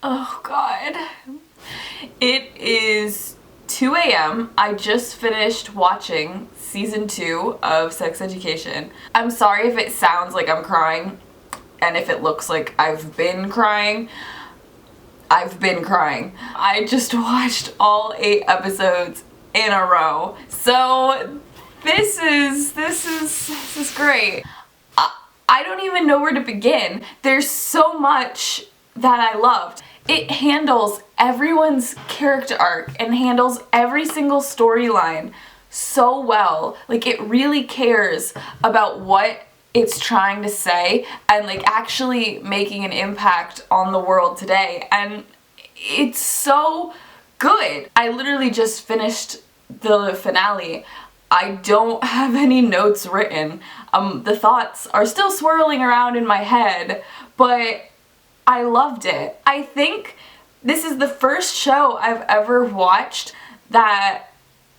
Oh god. It is 2 a.m. I just finished watching season 2 of Sex Education. I'm sorry if it sounds like I'm crying and if it looks like I've been crying. I've been crying. I just watched all 8 episodes in a row. So this is great. I don't even know where to begin. There's so much that I loved. It handles everyone's character arc and handles every single storyline so well. Like, it really cares about what it's trying to say and like actually making an impact on the world today, and it's so good. I literally just finished the finale. I don't have any notes written. The thoughts are still swirling around in my head, but I loved it. I think this is the first show I've ever watched that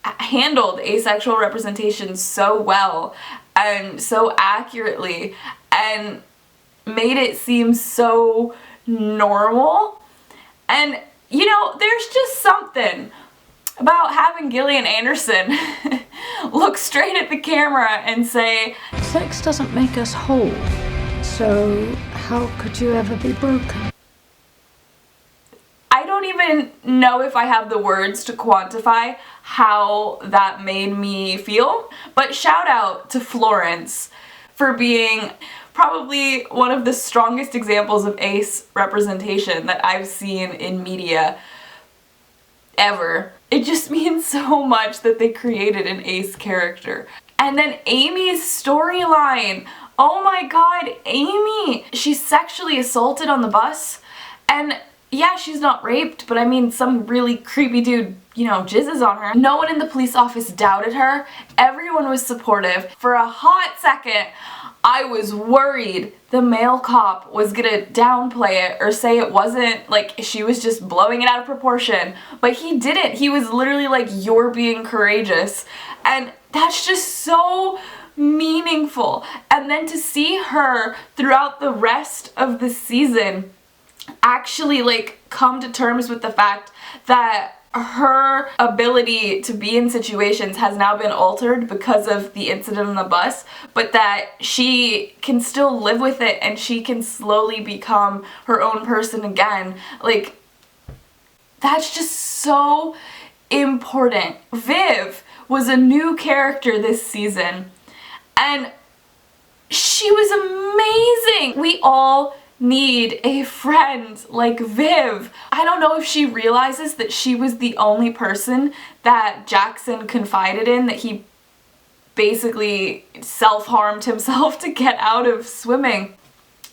handled asexual representation so well and so accurately and made it seem so normal. And you know, there's just something about having Gillian Anderson look straight at the camera and say, "Sex doesn't make us whole, so how could you ever be broken?" I don't even know if I have the words to quantify how that made me feel, but shout out to Florence for being probably one of the strongest examples of ace representation that I've seen in media ever. It just means so much that they created an ace character. And then Amy's storyline. Oh my god, Amy! She's sexually assaulted on the bus, and yeah, she's not raped, but I mean, some really creepy dude, you know, jizzes on her. No one in the police office doubted her. Everyone was supportive. For a hot second, I was worried the male cop was gonna downplay it or say it wasn't, like, she was just blowing it out of proportion. But he didn't. He was literally like, "You're being courageous." And that's just so meaningful. And then to see her throughout the rest of the season actually like come to terms with the fact that her ability to be in situations has now been altered because of the incident on the bus, but that she can still live with it and she can slowly become her own person again. Like, that's just so important. Viv was a new character this season, and she was amazing. We all need a friend like Viv. I don't know if she realizes that she was the only person that Jackson confided in, that he basically self-harmed himself to get out of swimming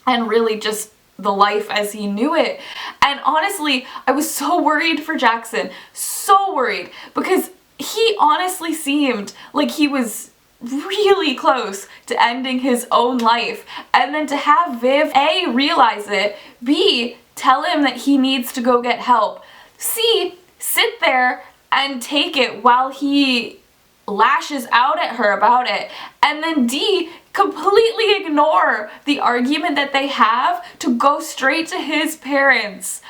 and really just the life as he knew it. And honestly, I was so worried for Jackson, so worried, because he honestly seemed like he was really close to ending his own life, and then to have Viv A, realize it, B, tell him that he needs to go get help, C, sit there and take it while he lashes out at her about it, and then D, completely ignore the argument that they have to go straight to his parents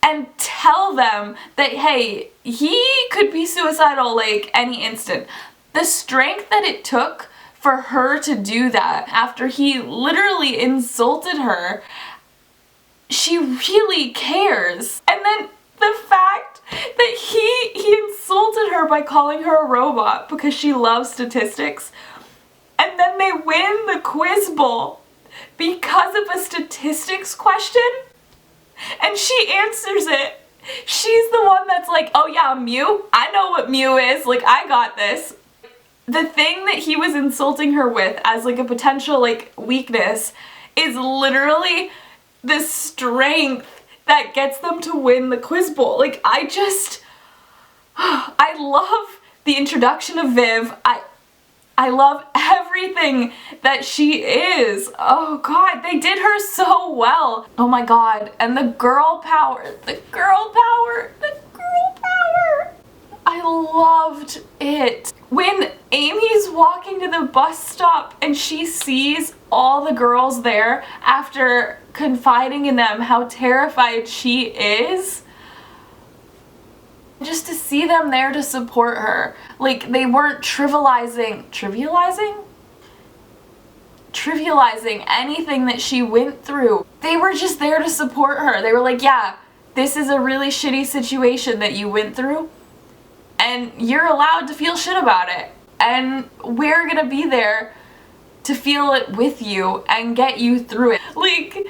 and tell them that, hey, he could be suicidal like any instant. The strength that it took for her to do that after he literally insulted her, she really cares. And then the fact that he insulted her by calling her a robot because she loves statistics, and then they win the quiz bowl because of a statistics question, and she answers it. She's the one that's like, "Oh yeah, mu? I know what mu is, like, I got this." The thing that he was insulting her with as like a potential like weakness is literally the strength that gets them to win the quiz bowl. Like, I love the introduction of Viv. I love everything that she is. Oh god, they did her so well. Oh my god, and the girl power, the girl power, the girl power. I loved it. When Amy's walking to the bus stop and she sees all the girls there after confiding in them how terrified she is, just to see them there to support her. Like, they weren't trivializing anything that she went through. They were just there to support her. They were like, yeah, this is a really shitty situation that you went through, and you're allowed to feel shit about it. And we're gonna be there to feel it with you and get you through it. Like,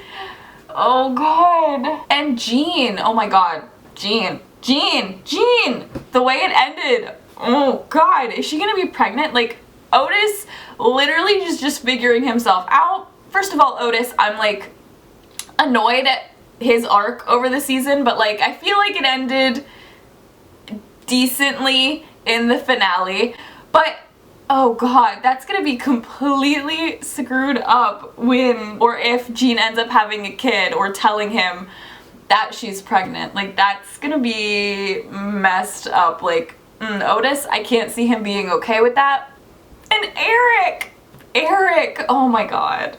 oh god. And Jean, oh my god, Jean. The way it ended, oh god, is she gonna be pregnant? Like, Otis literally just figuring himself out. First of all, Otis, I'm like annoyed at his arc over the season, but like I feel like it ended decently in the finale. But oh god, that's gonna be completely screwed up when or if Jean ends up having a kid or telling him that she's pregnant. Like, that's gonna be messed up. Like, Otis, I can't see him being okay with that. And Eric, oh my god.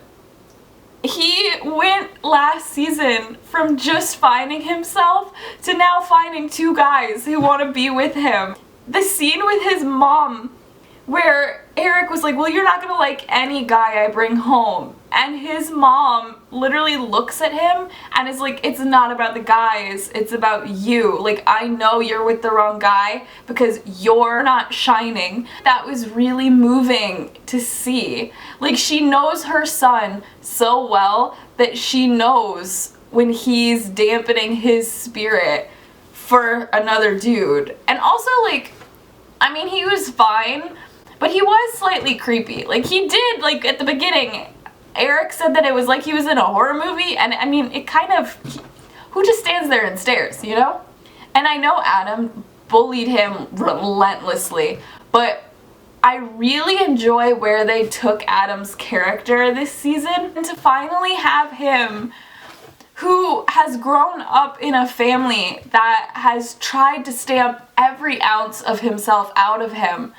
He went last season from just finding himself to now finding two guys who want to be with him. The scene with his mom where Eric was like, well, you're not gonna like any guy I bring home. And his mom literally looks at him and is like, it's not about the guys, it's about you. Like, I know you're with the wrong guy because you're not shining. That was really moving to see. Like, she knows her son so well that she knows when he's dampening his spirit for another dude. And also, like, I mean, he was fine, but he was slightly creepy. Like, he did, like, at the beginning, Eric said that it was like he was in a horror movie, and I mean, it kind of, who just stands there and stares, you know? And I know Adam bullied him relentlessly, but I really enjoy where they took Adam's character this season, and to finally have him, who has grown up in a family that has tried to stamp every ounce of himself out of him,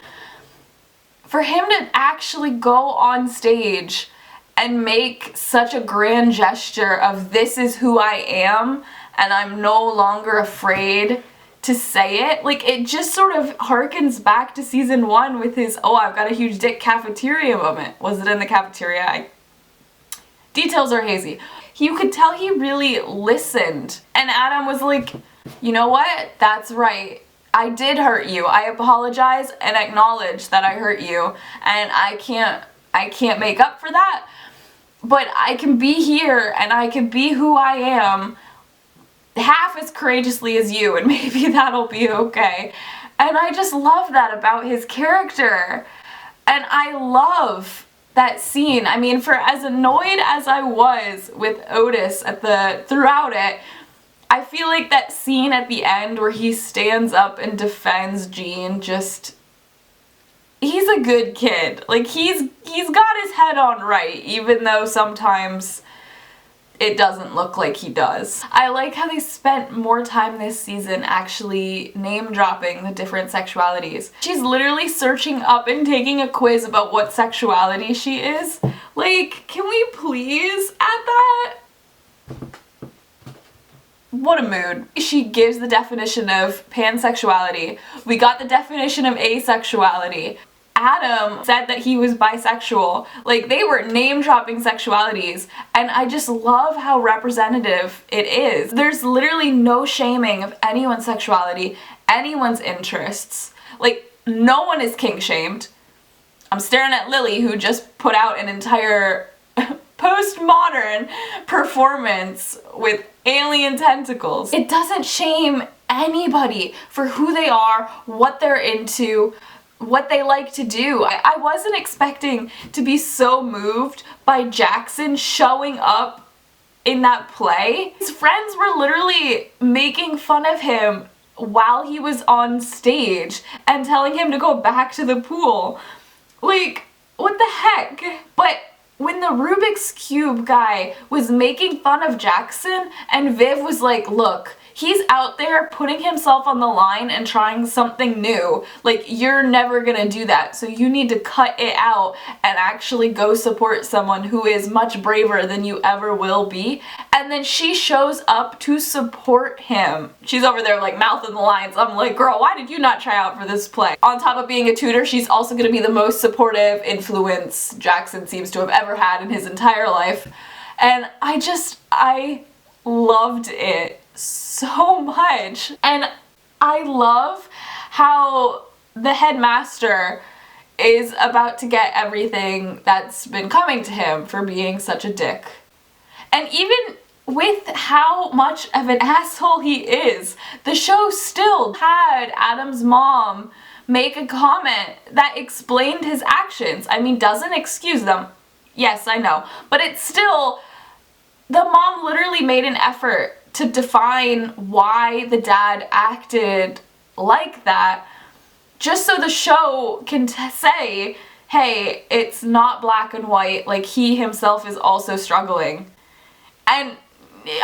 for him to actually go on stage and make such a grand gesture of this is who I am and I'm no longer afraid to say it. Like, it just sort of harkens back to season 1 with his, oh, I've got a huge dick cafeteria moment. Was it in the cafeteria? Details are hazy. You could tell he really listened. And Adam was like, you know what? That's right. I did hurt you. I apologize and acknowledge that I hurt you. And I can't make up for that. But I can be here and I can be who I am half as courageously as you, and maybe that'll be okay. And I just love that about his character. And I love that scene. I mean, for as annoyed as I was with Otis throughout it, I feel like that scene at the end where he stands up and defends Jean, just, he's a good kid. Like, he's got his head on right, even though sometimes it doesn't look like he does. I like how they spent more time this season actually name-dropping the different sexualities. She's literally searching up and taking a quiz about what sexuality she is. Like, can we please add that? What a mood. She gives the definition of pansexuality. We got the definition of asexuality. Adam said that he was bisexual. Like, they were name-dropping sexualities, and I just love how representative it is. There's literally no shaming of anyone's sexuality, anyone's interests. Like, no one is kink-shamed. I'm staring at Lily, who just put out an entire postmodern performance with alien tentacles. It doesn't shame anybody for who they are, what they're into, what they like to do. I wasn't expecting to be so moved by Jackson showing up in that play. His friends were literally making fun of him while he was on stage and telling him to go back to the pool. Like, what the heck? But when the Rubik's Cube guy was making fun of Jackson and Viv was like, look, he's out there putting himself on the line and trying something new. Like, you're never gonna do that, so you need to cut it out and actually go support someone who is much braver than you ever will be. And then she shows up to support him. She's over there like mouthing the lines. I'm like, girl, why did you not try out for this play? On top of being a tutor, she's also gonna be the most supportive influence Jackson seems to have ever had in his entire life. And I loved it so much. And I love how the headmaster is about to get everything that's been coming to him for being such a dick. And even with how much of an asshole he is, the show still had Adam's mom make a comment that explained his actions. I mean, doesn't excuse them. Yes, I know. But it's still, the mom literally made an effort to define why the dad acted like that, just so the show can say, hey, it's not black and white, like he himself is also struggling. And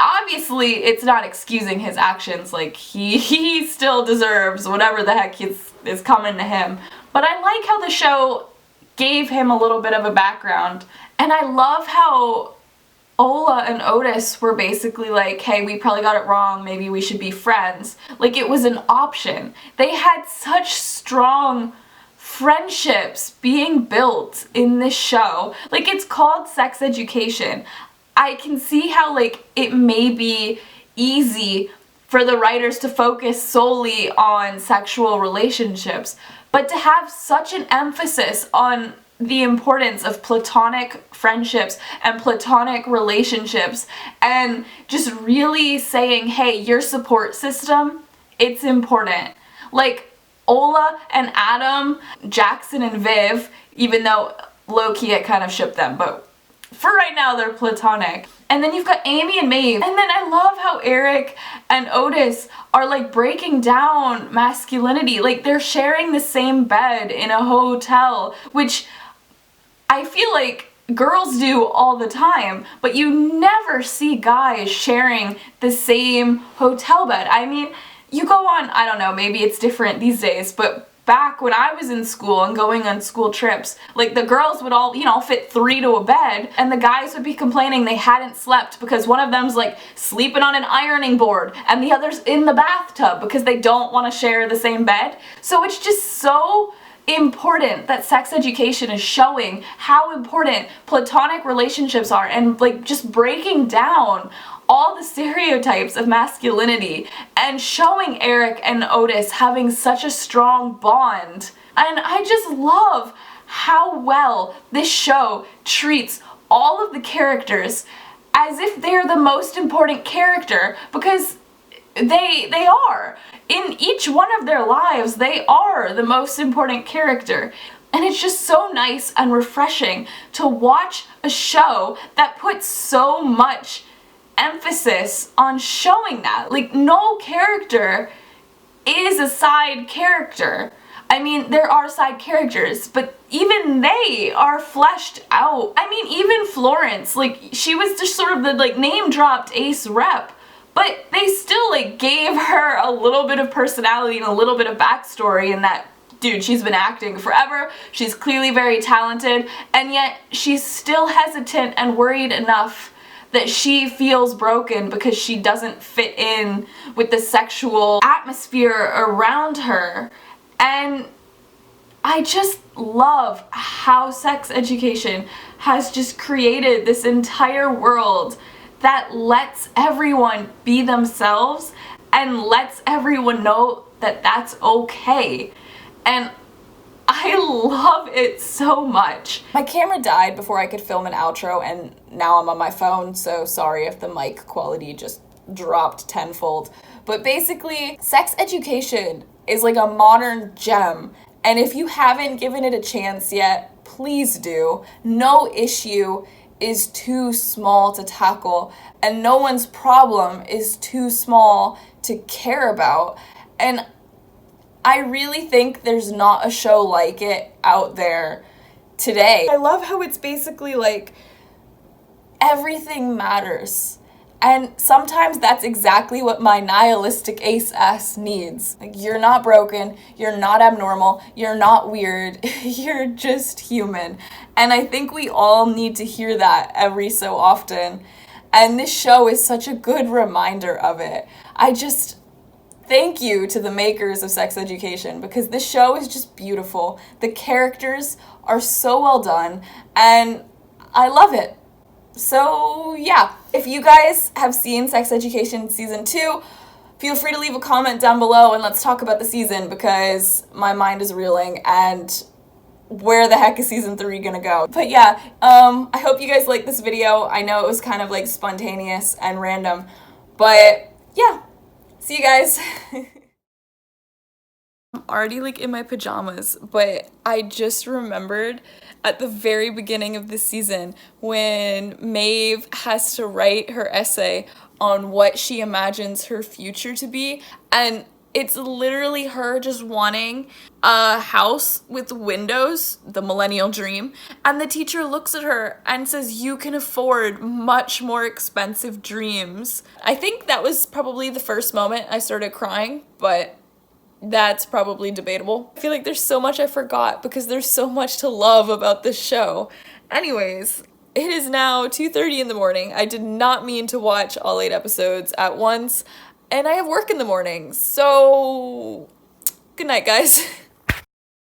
obviously it's not excusing his actions, like he still deserves whatever the heck is coming to him. But I like how the show gave him a little bit of a background. And I love how Ola and Otis were basically like, hey, we probably got it wrong, maybe we should be friends. Like, it was an option. They had such strong friendships being built in this show. Like, it's called Sex Education. I can see how, like, it may be easy for the writers to focus solely on sexual relationships, but to have such an emphasis on the importance of platonic friendships and platonic relationships, and just really saying, hey, your support system, it's important. Like, Ola and Adam, Jackson and Viv, even though low-key I kind of ship them, but for right now they're platonic. And then you've got Amy and Maeve. And then I love how Eric and Otis are like breaking down masculinity. Like, they're sharing the same bed in a hotel, which I feel like girls do all the time, but you never see guys sharing the same hotel bed. I mean, you go on, I don't know, maybe it's different these days, but back when I was in school and going on school trips, like, the girls would all, fit 3 to a bed, and the guys would be complaining they hadn't slept because one of them's like sleeping on an ironing board and the other's in the bathtub because they don't want to share the same bed. So it's just so important that Sex Education is showing how important platonic relationships are, and like just breaking down all the stereotypes of masculinity and showing Eric and Otis having such a strong bond. And I just love how well this show treats all of the characters as if they're the most important character, because they are. In each one of their lives, they are the most important character. And it's just so nice and refreshing to watch a show that puts so much emphasis on showing that. Like, no character is a side character. I mean, there are side characters, but even they are fleshed out. I mean, even Florence, like, she was just sort of the, like, name-dropped ace rep, but they still, like, gave her a little bit of personality and a little bit of backstory in that, dude, she's been acting forever, she's clearly very talented, and yet she's still hesitant and worried enough that she feels broken because she doesn't fit in with the sexual atmosphere around her. And I just love how Sex Education has just created this entire world that lets everyone be themselves and lets everyone know that that's okay. And I love it so much. My camera died before I could film an outro, and now I'm on my phone, so sorry if the mic quality just dropped tenfold. But basically, Sex Education is like a modern gem, and if you haven't given it a chance yet, please do. No issue is too small to tackle, and no one's problem is too small to care about. And I really think there's not a show like it out there today. I love how it's basically like everything matters. And sometimes that's exactly what my nihilistic ace needs. Like, you're not broken, you're not abnormal, you're not weird, you're just human. And I think we all need to hear that every so often. And this show is such a good reminder of it. I just thank you to the makers of Sex Education, because this show is just beautiful. The characters are so well done, and I love it. So yeah, if you guys have seen Sex Education Season 2, feel free to leave a comment down below and let's talk about the season, because my mind is reeling and where the heck is Season 3 gonna go? But yeah, I hope you guys liked this video. I know it was kind of like spontaneous and random, but yeah, see you guys. I'm already like in my pajamas, but I just remembered at the very beginning of this season when Maeve has to write her essay on what she imagines her future to be, and it's literally her just wanting a house with windows, the millennial dream, and the teacher looks at her and says, you can afford much more expensive dreams. I think that was probably the first moment I started crying, but that's probably debatable. I feel like there's so much I forgot because there's so much to love about this show. Anyways, it is now 2:30 in the morning. I did not mean to watch all 8 episodes at once, and I have work in the morning, so good night, guys.